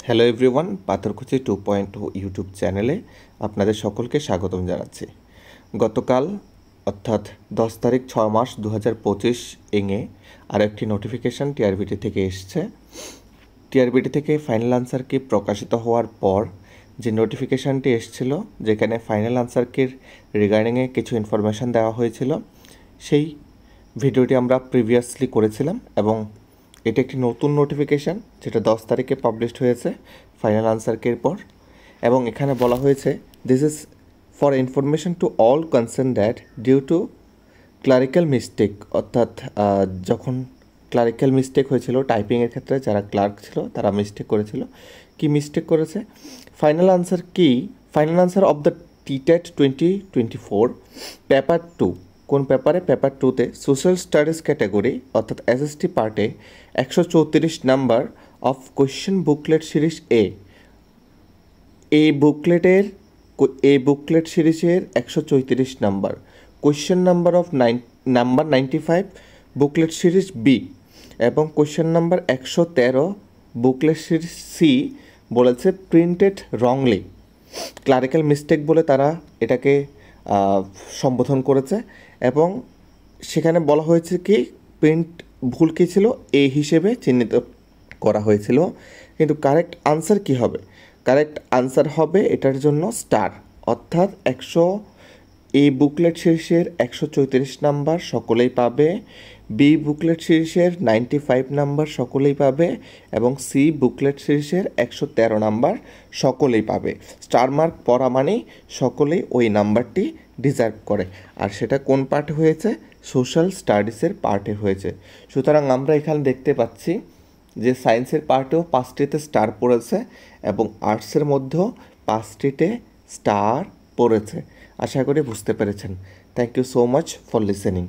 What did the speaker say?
Hello everyone, পাথরকুচি 2.0 YouTube চ্যানেলে আপনাদের সকলকে স্বাগতম জানাচ্ছি। গতকাল অর্থাৎ 10 তারিখ 6 মাস 2025 ইংয়ে আর একটি নোটিফিকেশান টিআরবিটি থেকে এসছে। টিআরবিটি থেকে ফাইনাল আনসার কি প্রকাশিত হওয়ার পর যে নোটিফিকেশানটি এসেছিল, যেখানে ফাইনাল আনসার কির রিগার্ডিংয়ে কিছু ইনফরমেশান দেওয়া হয়েছিল, সেই ভিডিওটি আমরা প্রিভিয়াসলি করেছিলাম এবং এটা একটি নতুন নোটিফিকেশান যেটা 10 তারিখে পাবলিশড হয়েছে ফাইনাল আনসার কির পর। এবং এখানে বলা হয়েছে, this is for information to all concern that due to clerical mistake, অর্থাৎ যখন ক্লারিক্যাল মিস্টেক হয়েছিল টাইপিংয়ের ক্ষেত্রে, যারা ক্লার্ক ছিল তারা মিস্টেক করেছিল। কি মিস্টেক করেছে? Final answer of the TTET 2024 paper 2, কোন পেপারে? পেপার 2তে সোশ্যাল স্টাডিজ ক্যাটাগরি অর্থাৎ এসএসটি পার্টে 134 number of question booklet series এই বুকলেট সিরিজের 134 number, question number 95 booklet series B এবং question number 113 booklet series C বলেছে প্রিন্টেড রংলি। ক্লারিক্যাল মিস্টেক বলে তারা এটাকে সম্বোধন করেছে এবং সেখানে বলা হয়েছে কি প্রিন্ট ভুল কী ছিল এ হিসেবে চিহ্নিত করা হয়েছিল। কিন্তু কারেক্ট আনসার কি হবে? কারেক্ট আনসার হবে এটার জন্য স্টার, অর্থাৎ এই বুকলেট সিরিজের 134 নাম্বার সকলেই পাবে, বি বুকলেট সিরিজের 95 নাম্বার সকলেই পাবে এবং সি বুকলেট সিরিজের 113 নাম্বার সকলেই পাবে। স্টার মার্ক পড়া মানেই সকলেই ওই নাম্বারটি ডিজার্ভ করে, আর সেটা কোন পার্টে হয়েছে? সোশ্যাল স্টাডিজের পার্টে হয়েছে। সুতরাং আমরা এখানে দেখতে পাচ্ছি যে সায়েন্সের পার্টেও 5টিতে স্টার পড়েছে এবং আর্টসের মধ্যেও 5টিতে স্টার পড়েছে। আশা করি বুঝতে পেরেছেন। Thank you so much for listening.